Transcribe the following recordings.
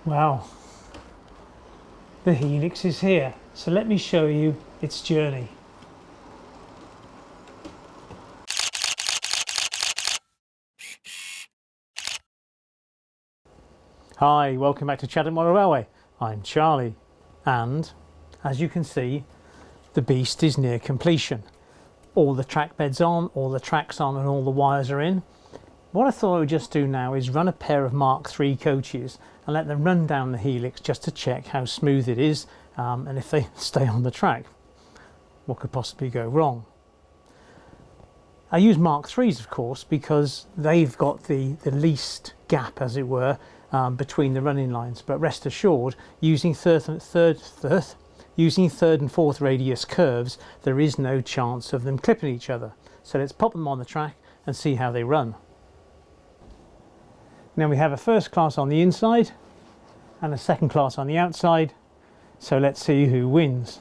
Well, the Helix is here, so let me show you its journey. Hi, welcome back to Chadwick Model Railway. I'm Charlie, and as you can see, the beast is near completion. All the track bed's on, all the tracks on, and all the wires are in. What I thought I would just do now is run a pair of Mark III coaches and let them run down the Helix just to check how smooth it is and if they stay on the track. What could possibly go wrong? I use Mark IIIs, of course, because they've got the least gap, as it were, between the running lines. But rest assured, using third and fourth radius curves, there is no chance of them clipping each other. So let's pop them on the track and see how they run. Now we have a first class on the inside and a second class on the outside, so let's see who wins.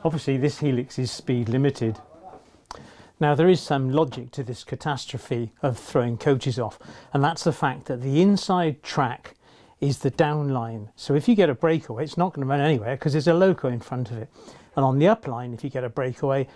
Obviously this Helix is speed limited. Now there is some logic to this catastrophe of throwing coaches off, and that's the fact that the inside track is the down line. So if you get a breakaway, it's not going to run anywhere because there's a loco in front of it. And on the up line, if you get a breakaway,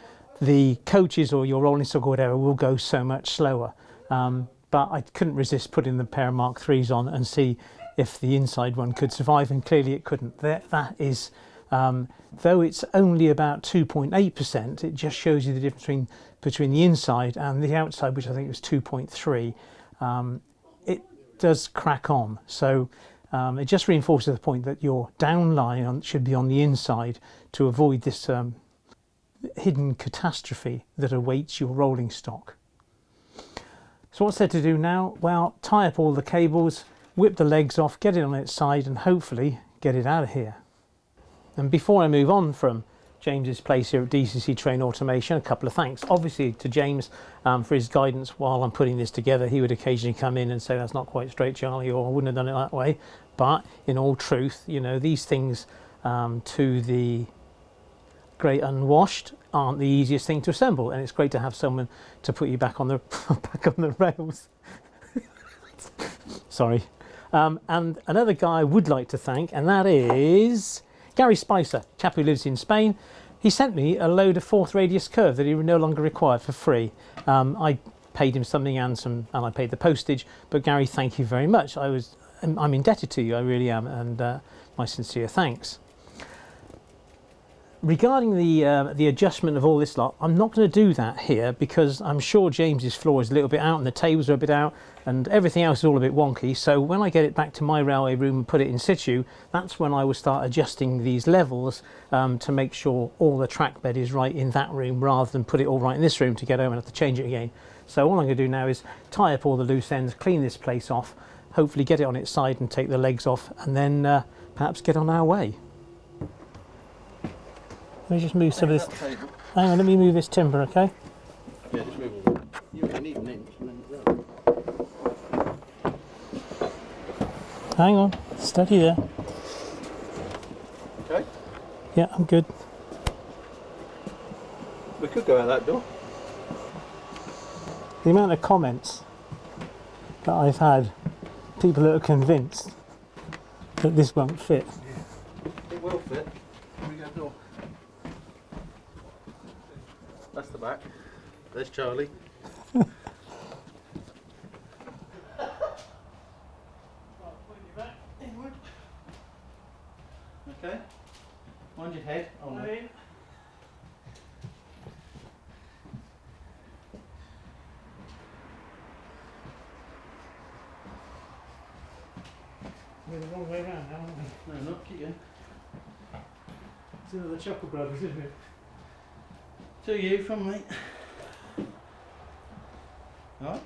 the coaches or your rolling stock or whatever will go so much slower. But I couldn't resist putting the pair of Mark IIIs on and see if the inside one could survive, and clearly it couldn't. That is, though it's only about 2.8%, it just shows you the difference between the inside and the outside, which I think was 2.3. It does crack on, so it just reinforces the point that your down line should be on the inside to avoid this hidden catastrophe that awaits your rolling stock. So what's there to do now? Well, tie up all the cables, whip the legs off, get it on its side, and hopefully get it out of here. And before I move on from James's place here at DCC Train Automation, a couple of thanks. Obviously to James for his guidance while I'm putting this together. He would occasionally come in and say, that's not quite straight, Charlie, or I wouldn't have done it that way. But in all truth, you know, these things to the great unwashed aren't the easiest thing to assemble, and it's great to have someone to put you back on the back on the rails. Sorry. And another guy I would like to thank, and that is Gary Spicer, chap who lives in Spain. He sent me a load of fourth radius curve that he no longer required for free. I paid him something and I paid the postage, but Gary, thank you very much. I'm indebted to you, I really am, and my sincere thanks. Regarding the adjustment of all this lot, I'm not going to do that here because I'm sure James's floor is a little bit out and the tables are a bit out and everything else is all a bit wonky. So when I get it back to my railway room and put it in situ, that's when I will start adjusting these levels to make sure all the track bed is right in that room rather than put it all right in this room to get home and have to change it again. So all I'm going to do now is tie up all the loose ends, clean this place off, hopefully get it on its side and take the legs off, and then perhaps get on our way. Let me just move some of this. Hang on, let me move this timber, okay? Yeah, just move all that. You only need an inch and then Hang on, steady there. okay. Yeah, I'm good. We could go out that door. The amount of comments that I've had, people that are convinced that this won't fit. It will fit. Here we go door. That's the back. There's Charlie. Okay. Mind your head. Oh, no. We're the wrong way around now, aren't we? No, not keep going. It's another Chuckle Brothers, isn't it? To you from me. Alright.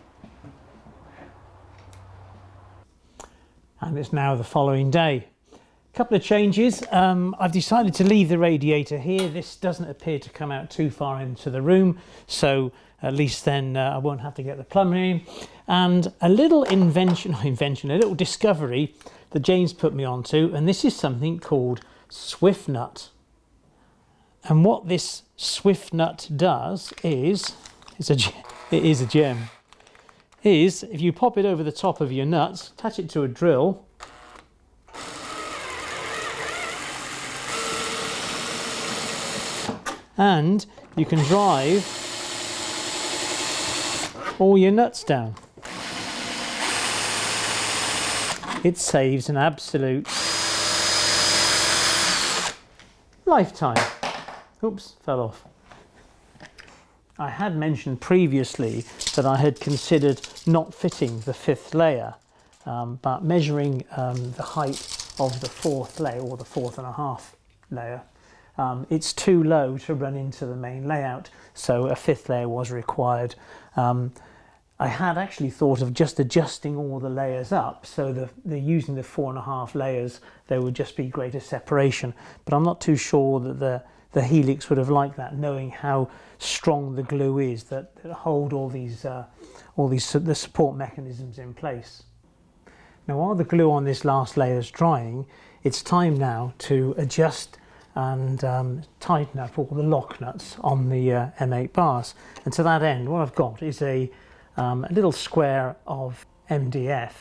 And it's now the following day. Couple of changes. I've decided to leave the radiator here. This doesn't appear to come out too far into the room, so at least then I won't have to get the plumber in. And a little a little discovery that James put me onto, and this is something called Swift Nut. And what this Swift Nut does is, it is a gem, is if you pop it over the top of your nuts, attach it to a drill, and you can drive all your nuts down. It saves an absolute lifetime. Oops, fell off. I had mentioned previously that I had considered not fitting the 5th layer, but measuring the height of the 4th layer, or the 4.5 layer, it's too low to run into the main layout, so a 5th layer was required. I had actually thought of just adjusting all the layers up, so using the 4.5 layers, there would just be greater separation. But I'm not too sure that the Helix would have liked that, knowing how strong the glue is that hold all these the support mechanisms in place. Now, while the glue on this last layer is drying, it's time now to adjust and tighten up all the lock nuts on the M8 bars. And to that end, what I've got is a little square of MDF,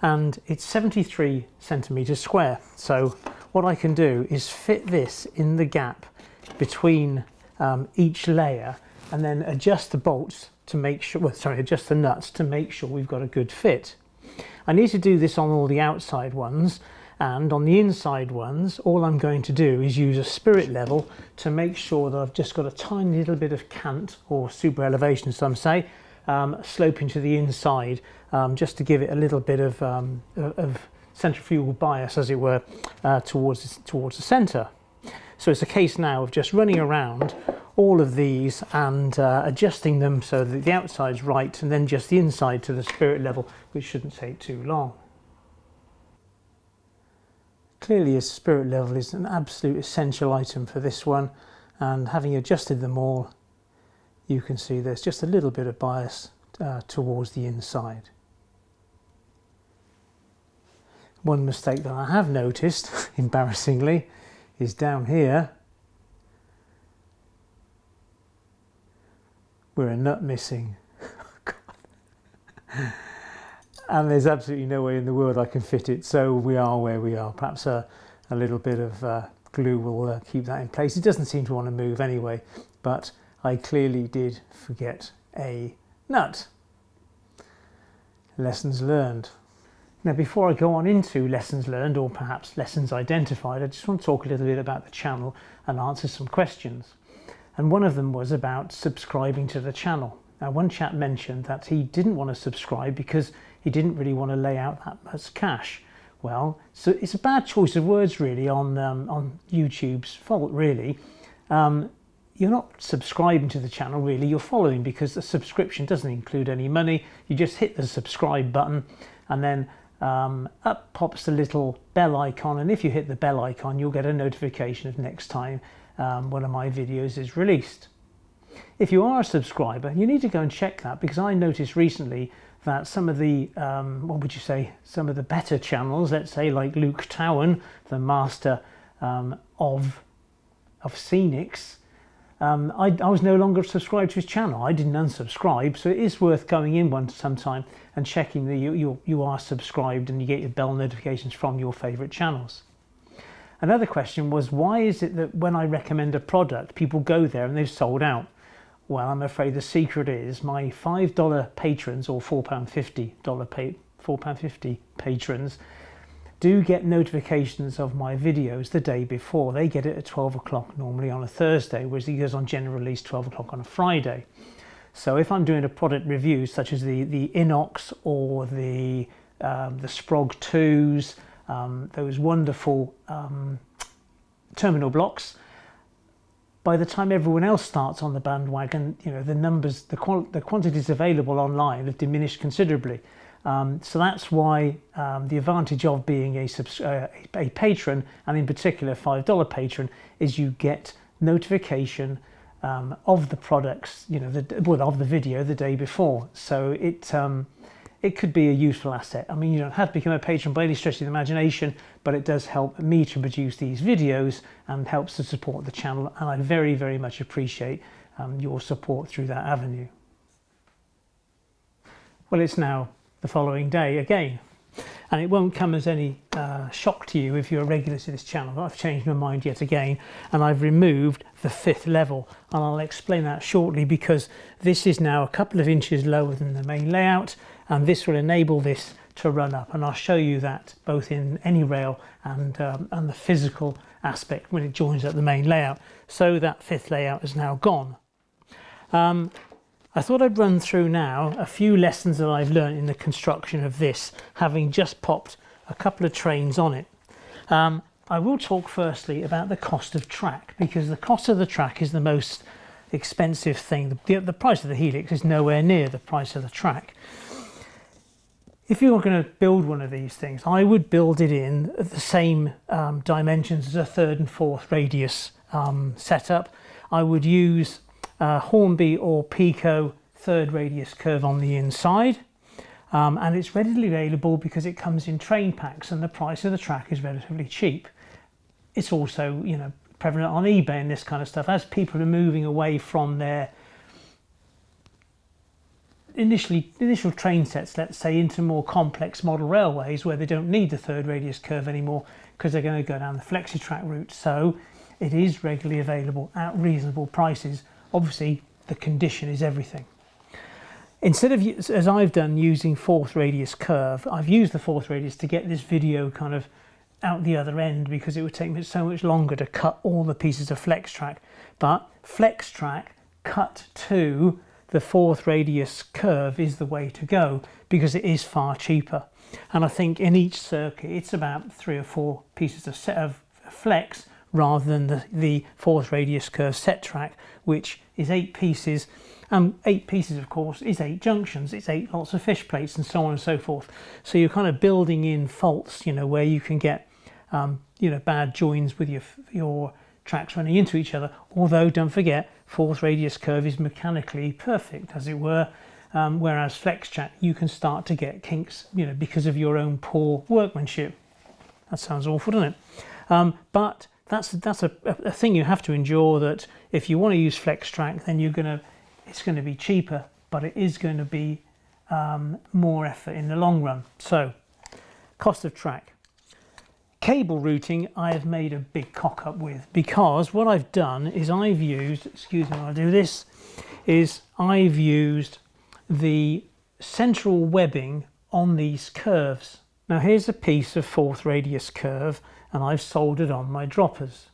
and it's 73 centimeters square. So what I can do is fit this in the gap between each layer, and then adjust the bolts to make sure, adjust the nuts to make sure we've got a good fit. I need to do this on all the outside ones, and on the inside ones, all I'm going to do is use a spirit level to make sure that I've just got a tiny little bit of cant, or super elevation some say, sloping to the inside, just to give it a little bit of centrifugal bias, as it were, towards the centre. So it's a case now of just running around all of these and adjusting them so that the outside's right, and then just the inside to the spirit level, which shouldn't take too long. Clearly a spirit level is an absolute essential item for this one, and having adjusted them all, you can see there's just a little bit of bias towards the inside. One mistake that I have noticed, embarrassingly, is down here. We're a nut missing. And there's absolutely no way in the world I can fit it, so we are where we are. Perhaps a little bit of glue will keep that in place. It doesn't seem to want to move anyway, but I clearly did forget a nut. Lessons learned. Now, before I go on into lessons learned, or perhaps lessons identified, I just want to talk a little bit about the channel and answer some questions. And one of them was about subscribing to the channel. Now, one chap mentioned that he didn't want to subscribe because he didn't really want to lay out that much cash. Well, so it's a bad choice of words really on YouTube's fault, really. You're not subscribing to the channel really, you're following, because the subscription doesn't include any money. You just hit the subscribe button, and then up pops the little bell icon, and if you hit the bell icon you'll get a notification of next time one of my videos is released. If you are a subscriber, you need to go and check that, because I noticed recently that some of the some of the better channels, let's say like Luke Towan, the master of Scenics, I was no longer subscribed to his channel. I didn't unsubscribe, so it is worth going in sometime and checking that you are subscribed and you get your bell notifications from your favourite channels. Another question was, why is it that when I recommend a product, people go there and they've sold out? Well, I'm afraid the secret is my $5 patrons, or £4.50 patrons, do get notifications of my videos the day before. They get it at 12 o'clock normally on a Thursday, whereas it goes on general release 12 o'clock on a Friday. So if I'm doing a product review, such as the Inox or the Sprog 2s, those wonderful terminal blocks, by the time everyone else starts on the bandwagon, you know, the numbers, the quantities available online have diminished considerably. So that's why the advantage of being a patron, and in particular $5 patron, is you get notification of the products, you know, of the video the day before. So it could be a useful asset. I mean, you don't have to become a patron by any stretch of the imagination, but it does help me to produce these videos and helps to support the channel. And I very, very much appreciate your support through that avenue. Well, it's now the following day again, and it won't come as any shock to you if you're a regular to this channel, but I've changed my mind yet again, and I've removed the 5th level, and I'll explain that shortly, because this is now a couple of inches lower than the main layout, and this will enable this to run up, and I'll show you that both in Anyrail and the physical aspect when it joins up the main layout. So that 5th layout is now gone. I thought I'd run through now a few lessons that I've learned in the construction of this, having just popped a couple of trains on it. I will talk firstly about the cost of track, because the cost of the track is the most expensive thing. The price of the Helix is nowhere near the price of the track. If you were going to build one of these things, I would build it in the same dimensions as a 3rd and 4th radius setup. I would use Hornby or Pico 3rd radius curve on the inside, and it's readily available because it comes in train packs and the price of the track is relatively cheap. It's also, you know, prevalent on eBay and this kind of stuff. As people are moving away from their initial train sets, let's say, into more complex model railways where they don't need the 3rd radius curve anymore because they're going to go down the flexi track route. So it is regularly available at reasonable prices. Obviously, the condition is everything. Instead of, as I've done, using 4th radius curve, I've used the 4th radius to get this video kind of out the other end, because it would take me so much longer to cut all the pieces of flex track. But flex track cut to the 4th radius curve is the way to go, because it is far cheaper. And I think in each circuit it's about 3 or 4 pieces of flex rather than the 4th radius curve set track, which is 8 pieces. 8 pieces, of course, is 8 junctions, it's 8 lots of fish plates, and so on and so forth. So you're kind of building in faults, you know, where you can get you know, bad joins with your tracks running into each other. Although, don't forget, 4th radius curve is mechanically perfect, as it were, whereas flex track you can start to get kinks, you know, because of your own poor workmanship. That sounds awful, doesn't it? But that's a thing you have to endure, that if you want to use flex track, then it's going to be cheaper, but it is going to be more effort in the long run. So, cost of track. Cable routing I have made a big cock up with, because what I've done is I've used, excuse me while I do this, is I've used the central webbing on these curves. Now here's a piece of 4th radius curve, and I've soldered on my droppers.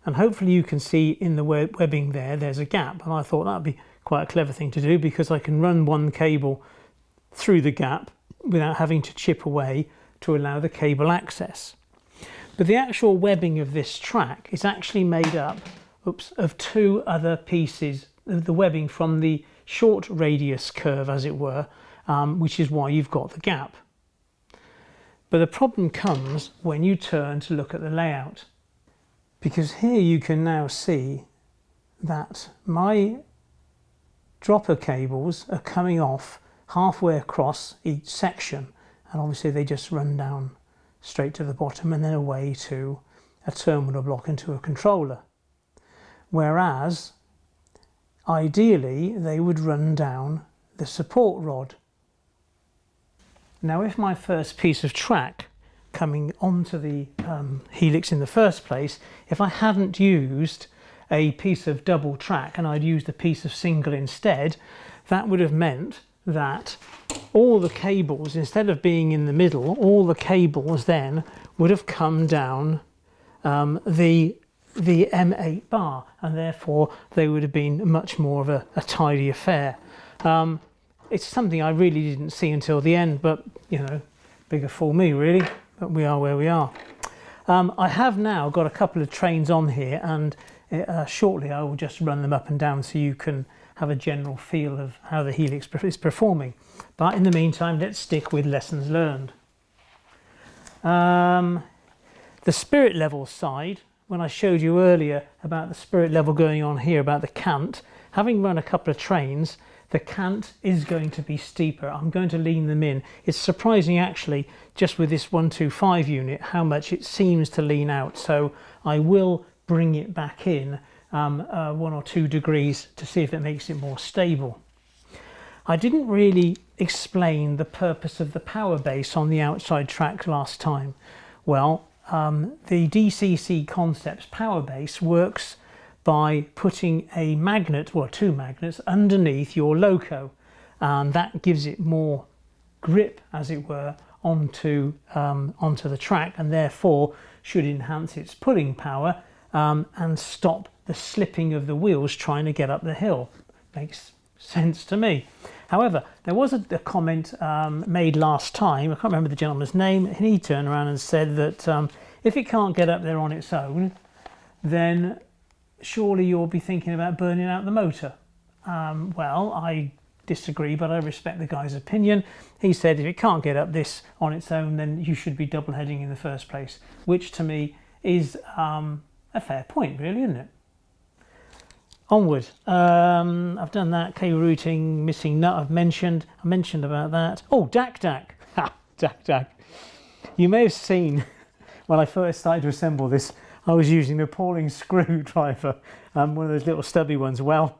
And hopefully you can see in the webbing there's a gap, and I thought that'd be quite a clever thing to do, because I can run one cable through the gap without having to chip away to allow the cable access. But the actual webbing of this track is actually made up of 2 other pieces of the webbing from the short radius curve, as it were, which is why you've got the gap. But the problem comes when you turn to look at the layout, because here you can now see that my dropper cables are coming off halfway across each section, and obviously they just run down straight to the bottom and then away to a terminal block into a controller. Whereas ideally they would run down the support rod. Now if my first piece of track coming onto the Helix in the first place, if I hadn't used a piece of double track and I'd used a piece of single instead, that would have meant that all the cables, instead of being in the middle, all the cables then would have come down the M8 bar, and therefore they would have been much more of a tidy affair. It's something I really didn't see until the end, but you know, bigger fool me really, but we are where we are. I have now got a couple of trains on here, and shortly I will just run them up and down so you can have a general feel of how the Helix is performing. But in the meantime, let's stick with lessons learned. The spirit level side, when I showed you earlier about the spirit level going on here, about the cant, having run a couple of trains, the cant is going to be steeper. I'm going to lean them in. It's surprising actually, just with this 125 unit, how much it seems to lean out. So I will bring it back in 1 or 2 degrees to see if it makes it more stable. I didn't really explain the purpose of the power base on the outside track last time. Well, the DCC Concepts power base works by putting a magnet, well 2 magnets, underneath your loco, and that gives it more grip, as it were, onto the track, and therefore should enhance its pulling power and stop the slipping of the wheels trying to get up the hill. Makes sense to me. However, there was a comment made last time, I can't remember the gentleman's name, and he turned around and said that if it can't get up there on its own, then surely you'll be thinking about burning out the motor. Well, I disagree, but I respect the guy's opinion. He said if it can't get up this on its own, then you should be double heading in the first place, which to me is a fair point, really, isn't it? Onward. I've done that. K routing, missing nut. I mentioned about that. Oh, DAC. Ha, DAC. You may have seen when I first started to assemble this, I was using an appalling screwdriver, one of those little stubby ones. Well,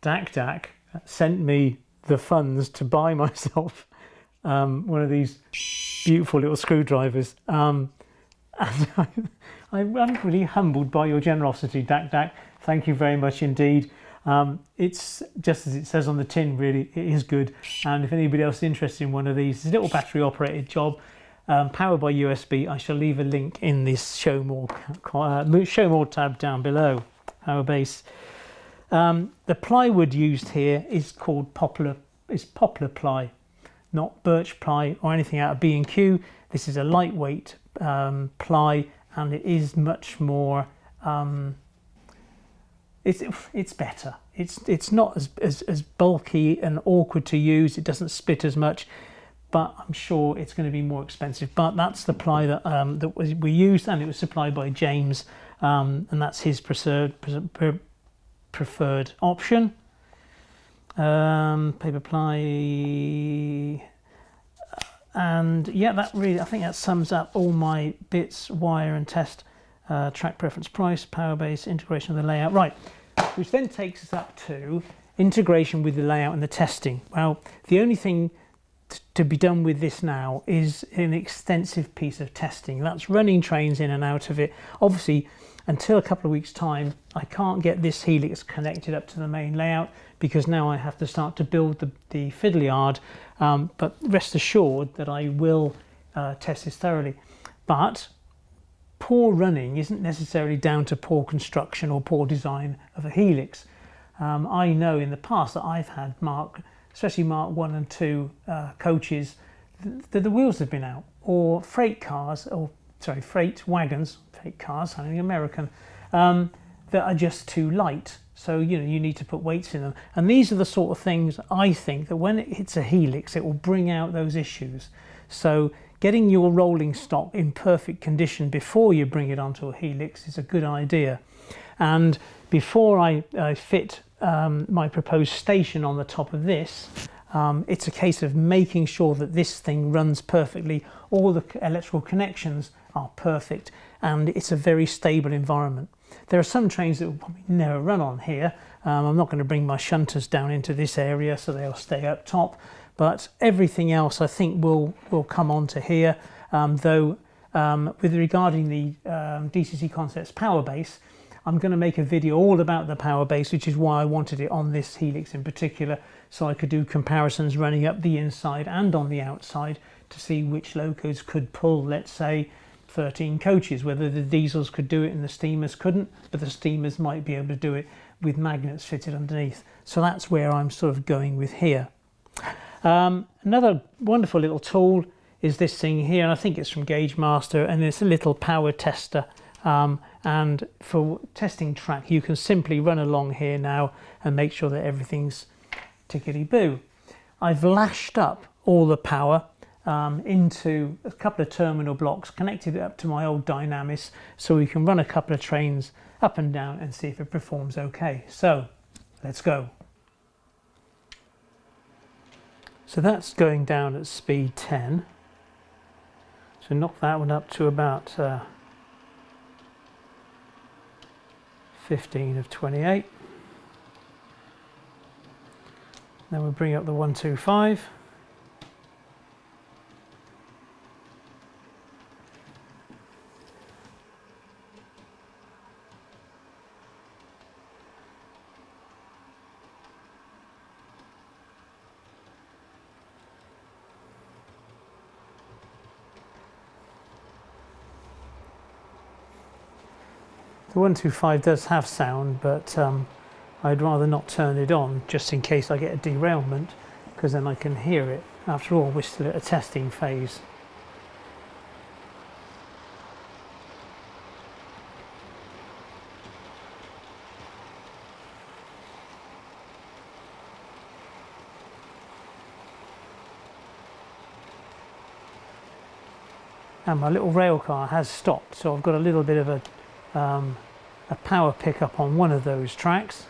DAC sent me the funds to buy myself one of these beautiful little screwdrivers. And I'm really humbled by your generosity, DAC. Thank you very much indeed. It's just as it says on the tin, really, it is good. And if anybody else is interested in one of these, it's a little battery operated job, powered by USB. I shall leave a link in this show more tab down below. Power base. The plywood used here is called poplar ply, not birch ply or anything out of B&Q. This is a lightweight ply, and it is much more. It's better. It's not as bulky and awkward to use. It doesn't spit as much, but I'm sure it's going to be more expensive. But that's the ply that we used, and it was supplied by James, and that's his preferred option. Paper ply, and yeah, I think that sums up all my bits, wire and test. Track preference, price, power base, integration of the layout. Right, which then takes us up to integration with the layout and the testing. Well, the only thing to be done with this now is an extensive piece of testing. That's running trains in and out of it. Obviously, until a couple of weeks' time, I can't get this Helix connected up to the main layout because now I have to start to build the fiddle yard. But rest assured that I will test this thoroughly. But poor running isn't necessarily down to poor construction or poor design of a Helix. I know in the past that I've had especially Mark 1 and 2 coaches, that the wheels have been out, or freight wagons, sounding American, that are just too light. So, you need to put weights in them. And these are the sort of things I think that when it hits a Helix, it will bring out those issues. So getting your rolling stock in perfect condition before you bring it onto a Helix is a good idea. And before I fit my proposed station on the top of this, it's a case of making sure that this thing runs perfectly. All the electrical connections are perfect, and it's a very stable environment. There are some trains that will probably never run on here. I'm not going to bring my shunters down into this area, so they'll stay up top. But everything else I think will come onto here, though with regarding the DCC Concepts power base, I'm going to make a video all about the power base, which is why I wanted it on this Helix in particular, so I could do comparisons running up the inside and on the outside to see which locos could pull, let's say, 13 coaches, whether the diesels could do it and the steamers couldn't, but the steamers might be able to do it with magnets fitted underneath. So that's where I'm sort of going with here. Another wonderful little tool is this thing here, and I think it's from Gauge Master, and it's a little power tester And for testing track, you can simply run along here now and make sure that everything's tickety-boo. I've lashed up all the power into a couple of terminal blocks, connected it up to my old Dynamis, so we can run a couple of trains up and down and see if it performs okay. So let's go. So that's going down at speed 10. So knock that one up to about 15 of 28. Then we'll bring up the 125. The 125 does have sound, but I'd rather not turn it on just in case I get a derailment, because then I can hear it. After all, we're still at a testing phase. And my little rail car has stopped, so I've got a little bit of a power pickup on one of those tracks.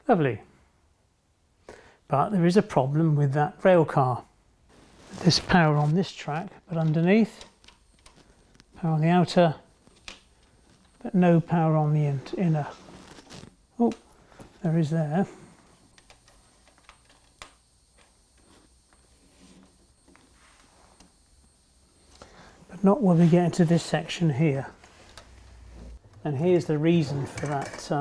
Lovely. But there is a problem with that rail car. There's power on this track, but underneath, power on the outer, but no power on the inner. Oh, there is there. But not when we get into this section here. And here's the reason for that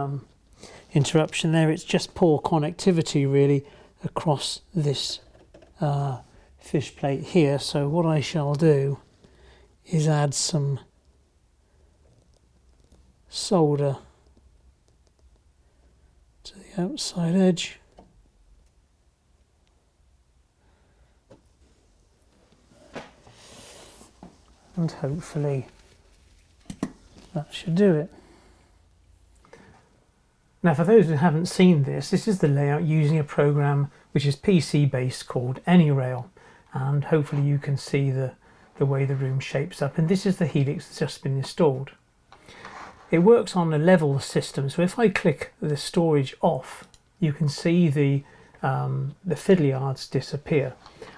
interruption there. It's just poor connectivity really across this fish plate here. So what I shall do is add some solder to the outside edge. And hopefully that should do it. Now, for those who haven't seen this, this is the layout using a program which is PC based called Anyrail, and hopefully you can see the way the room shapes up. And this is the Helix that's just been installed. It works on a level system, so if I click the storage off, you can see the fiddly yards disappear.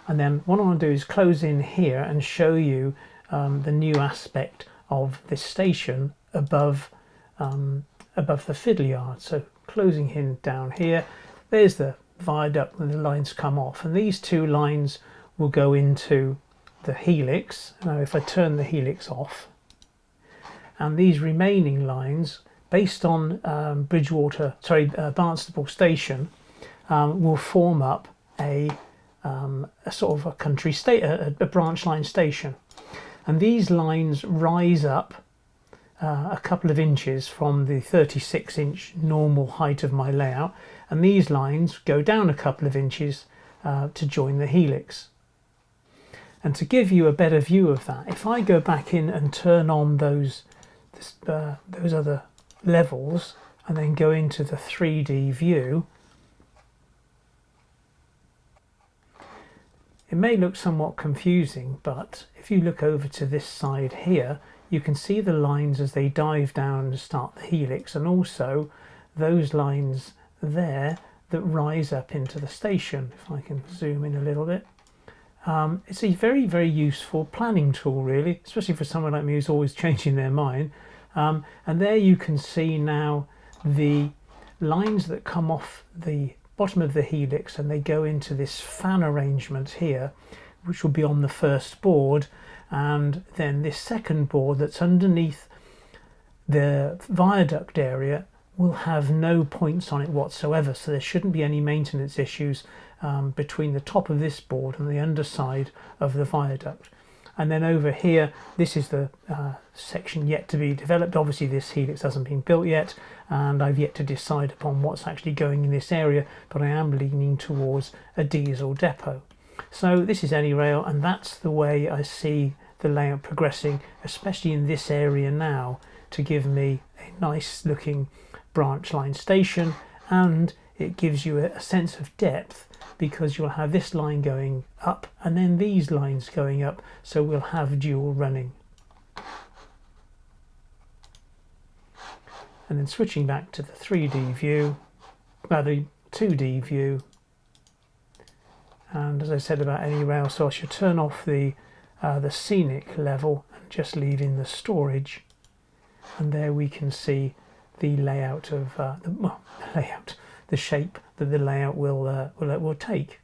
And then what I want to do is close in here and show you the new aspect of this station above the fiddle yard. So closing in down here, there's the viaduct and the lines come off, and these two lines will go into the Helix. Now if I turn the Helix off, and these remaining lines, based on Barnstaple station, will form up a sort of a country state, a branch line station. And these lines rise up a couple of inches from the 36-inch normal height of my layout, and these lines go down a couple of inches to join the Helix. And to give you a better view of that, if I go back in and turn on those other levels and then go into the 3D view, it may look somewhat confusing, but if you look over to this side here, you can see the lines as they dive down to start the Helix, and also those lines there that rise up into the station. If I can zoom in a little bit, It's a very, very useful planning tool, really, especially for someone like me who's always changing their mind. And there you can see now the lines that come off the bottom of the helix, and they go into this fan arrangement here, which will be on the first board, and then this second board that's underneath the viaduct area will have no points on it whatsoever, so there shouldn't be any maintenance issues between the top of this board and the underside of the viaduct. And then over here, this is the section yet to be developed. Obviously this helix hasn't been built yet, and I've yet to decide upon what's actually going in this area, but I am leaning towards a diesel depot. So this is Anyrail, and that's the way I see the layout progressing, especially in this area now, to give me a nice looking branch line station, and it gives you a sense of depth, because you'll have this line going up and then these lines going up, so we'll have dual running. And then switching back to the 3D view, the 2D view, and as I said about Anyrail, so I should turn off the scenic level and just leave in the storage, and there we can see the layout of the shape that the layout will take.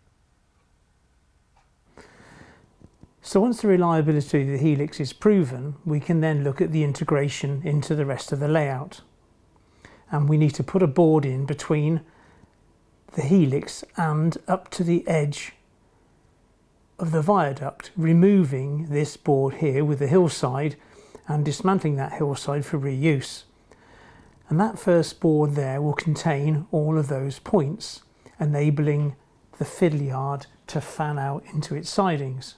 So once the reliability of the helix is proven, we can then look at the integration into the rest of the layout. And we need to put a board in between the helix and up to the edge of the viaduct, removing this board here with the hillside and dismantling that hillside for reuse. And that first board there will contain all of those points, enabling the fiddle yard to fan out into its sidings.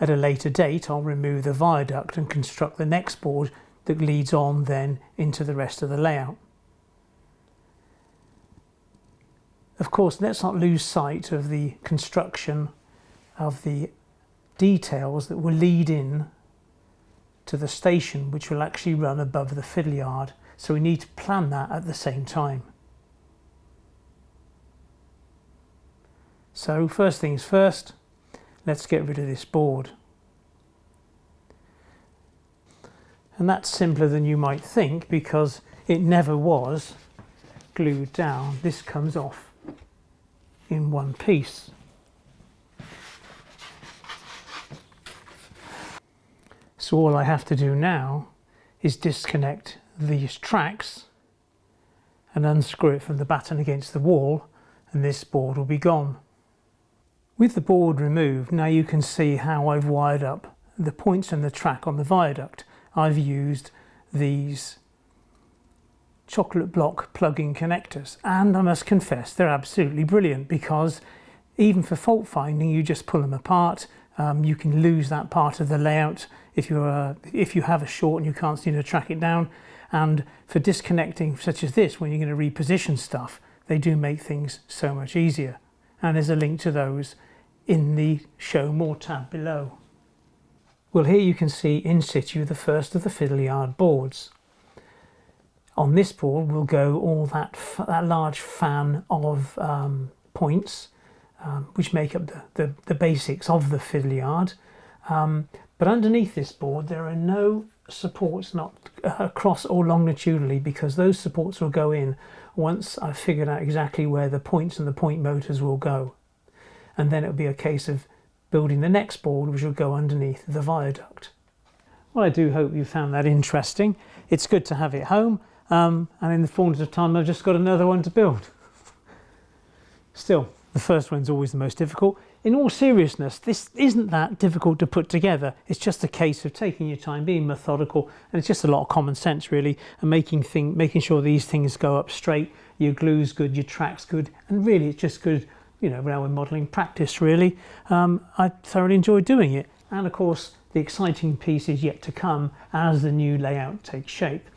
At a later date, I'll remove the viaduct and construct the next board that leads on then into the rest of the layout. Of course, let's not lose sight of the construction of the details that will lead in to the station, which will actually run above the fiddle yard. So we need to plan that at the same time. So first things first, let's get rid of this board. And that's simpler than you might think, because it never was glued down. This comes off in one piece. So all I have to do now is disconnect these tracks and unscrew it from the batten against the wall, and this board will be gone. With the board removed, now you can see how I've wired up the points and the track on the viaduct. I've used these chocolate block plug-in connectors, and I must confess they're absolutely brilliant, because even for fault finding, you just pull them apart. You can lose that part of the layout if you have a short and you can't seem to track it down. And for disconnecting such as this, when you're going to reposition stuff, they do make things so much easier. And there's a link to those in the Show More tab below. Well, here you can see in situ the first of the fiddle yard boards. On this board will go all that large fan of points, which make up the basics of the fiddle yard. But underneath this board there are no supports, not across or longitudinally, because those supports will go in once I've figured out exactly where the points and the point motors will go. And then it'll be a case of building the next board, which will go underneath the viaduct. Well, I do hope you found that interesting. It's good to have it home, and in the fullness of time I've just got another one to build. Still, the first one's always the most difficult. In all seriousness, this isn't that difficult to put together. It's just a case of taking your time, being methodical, and it's just a lot of common sense really, and making sure these things go up straight, your glue's good, your track's good, and really it's just good, railway modelling practice really. I thoroughly enjoyed doing it, and of course the exciting piece is yet to come as the new layout takes shape.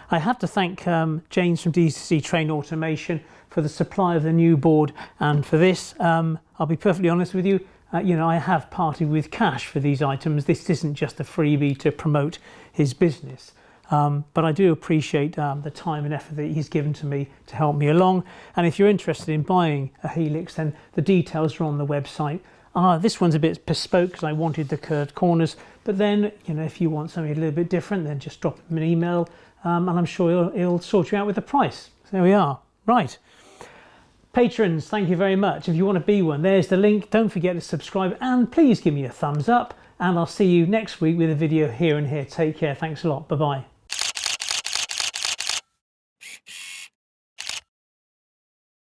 I have to thank James from DCC Train Automation for the supply of the new board, and for this, I'll be perfectly honest with you, I have parted with cash for these items. This isn't just a freebie to promote his business, but I do appreciate the time and effort that he's given to me to help me along. And if you're interested in buying a Helix, then the details are on the website. This one's a bit bespoke because I wanted the curved corners, but then, you know, if you want something a little bit different, then just drop him an email, and I'm sure he'll sort you out with the price. So there we are. Right. Patrons, thank you very much. If you want to be one, there's the link. Don't forget to subscribe, and please give me a thumbs up, and I'll see you next week with a video here and here. Take care. Thanks a lot. Bye-bye.